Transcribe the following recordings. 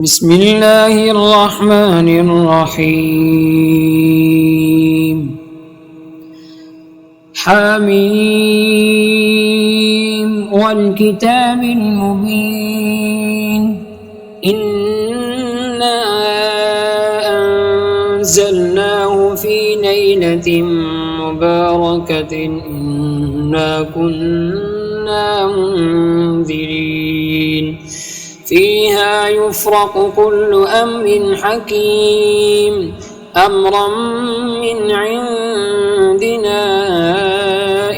بسم الله الرحمن الرحيم حميم والكتاب المبين إنا أنزلناه في ليلة مباركة إنا كنا منذرين فيها يفرق كل أمر حكيم أمرا من عندنا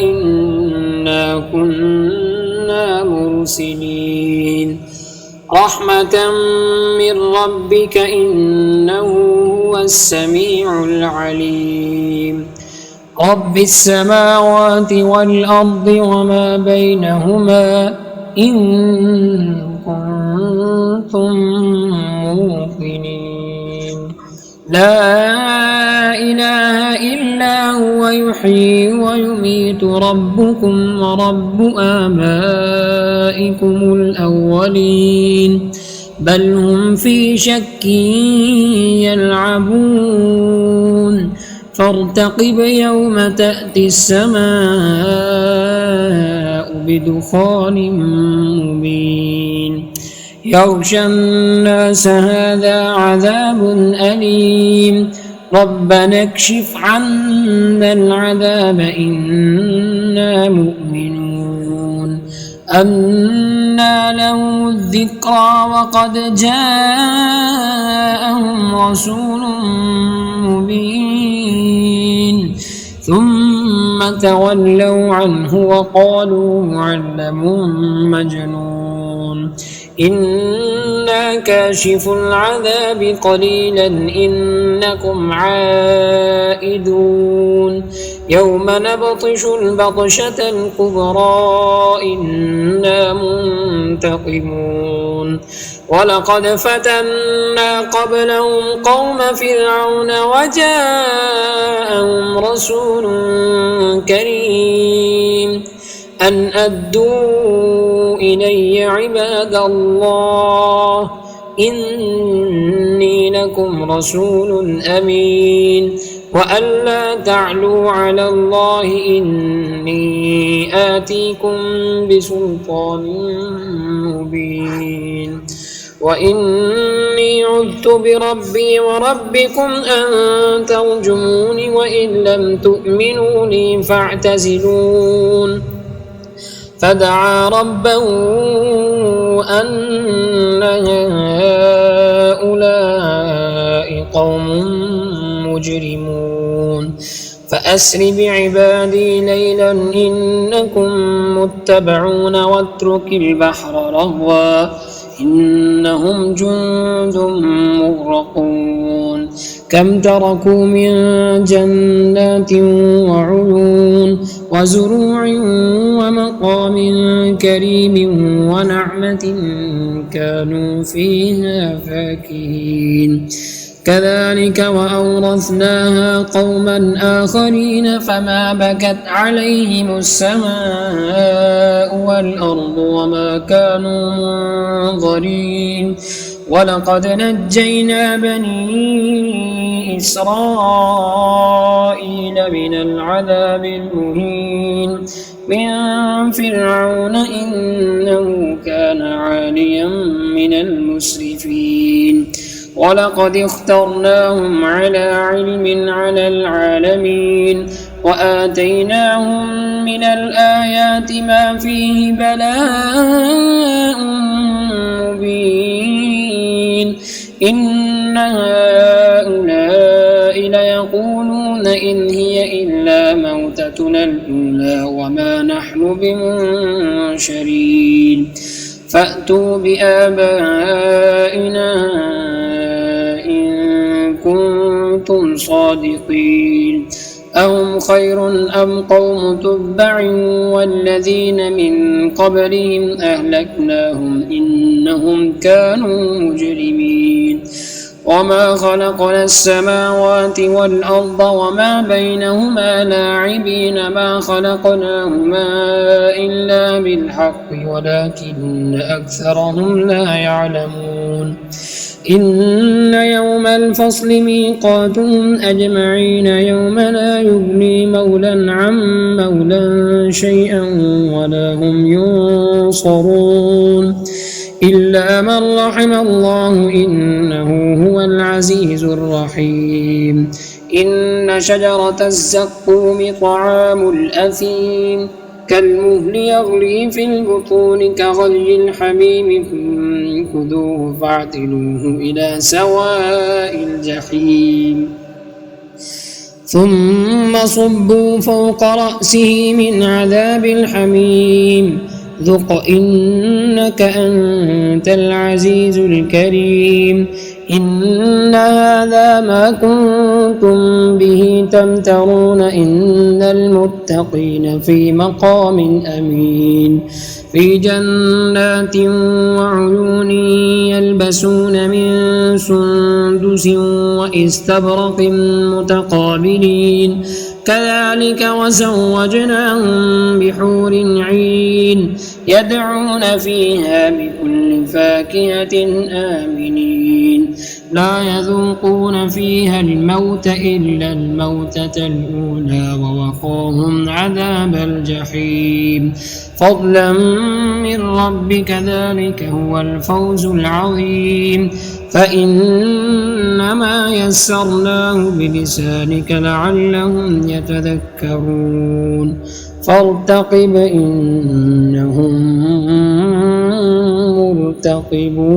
إنا كنا مرسلين رحمة من ربك إنه هو السميع العليم رب السماوات والأرض وما بينهما إن كنتم موقنين لا إله إلا هو يحيي ويميت ربكم ورب آبائكم الأولين بل هم في شك يلعبون فارتقب يوم تأتي السماء بدخان مبين يغشى الناس هذا عذاب أليم ربنا اكشف عنا العذاب إنا مؤمنون أنى لهم الذكرى وقد جاءهم رسول مبين ثم تولوا عنه وقالوا معلم مجنون إنا كاشف العذاب قليلا إنكم عائدون يوم نبطش البطشة الكبرى إنا منتقمون ولقد فتنا قبلهم قوم فرعون وجاءهم رسول كريم أن أدوا إلي عباد الله إني لكم رسول أمين وأن لا تعلوا على الله إني آتيكم بسلطان مبين وإني عذت بربي وربكم أن ترجمون وإن لم تؤمنوا لي فاعتزلون فدعا ربه أن هؤلاء قوم مجرمون فأسر بعبادي ليلا إنكم متبعون واترك البحر رهوا إنهم جند مغرقون كم تركوا من جنات وعيون وزروع ومقام كريم ونعمة كانوا فيها فاكهين كذلك وأورثناها قوما آخرين فما بكت عليهم السماء والأرض وما كانوا منظرين ولقد نجينا بني إسرائيل من العذاب المهين من فرعون إنه كان عاليا من المسرفين ولقد اخترناهم على علم على العالمين وآتيناهم من الآيات ما فيه بلاء مبين إن هؤلاء ليقولون إن هي إلا موتتنا الأولى وما نحن بمنشرين فأتوا بآبائنا كنتم صادقين أهم خير أم قوم تبع والذين من قبلهم أهلكناهم إنهم كانوا مجرمين وما خلقنا السماوات والأرض وما بينهما لاعبين ما خلقناهما إلا بالحق ولكن أكثرهم لا يعلمون إن يوم الفصل ميقاتهم أجمعين يوم لا يغني مولى عن مولى شيئا ولا هم ينصرون إلا من رحم الله إنه هو العزيز الرحيم إن شجرة الزقوم طعام الأثيم كالمهل يغلي في البطون كغلي الحميم خذوه فاعتلوه إلى سواء الجحيم ثم صبوا فوق رأسه من عذاب الحميم ذق إنك أنت العزيز الكريم إن هذا ما كنتم به تمترون إن المتقين في مقام أمين في جنات وعيون يلبسون من سندس وإستبرق متقابلين كذلك وزوجناهم بحور عين يدعون فيها بكل فاكهة آمنين لا يذوقون فيها الموت إلا الموتة الأولى ووقاهم عذاب الجحيم فضلا من ربك ذلك هو الفوز العظيم فإنما يسرناه بلسانك لعلهم يتذكرون فارتقب إنهم مرتقبون.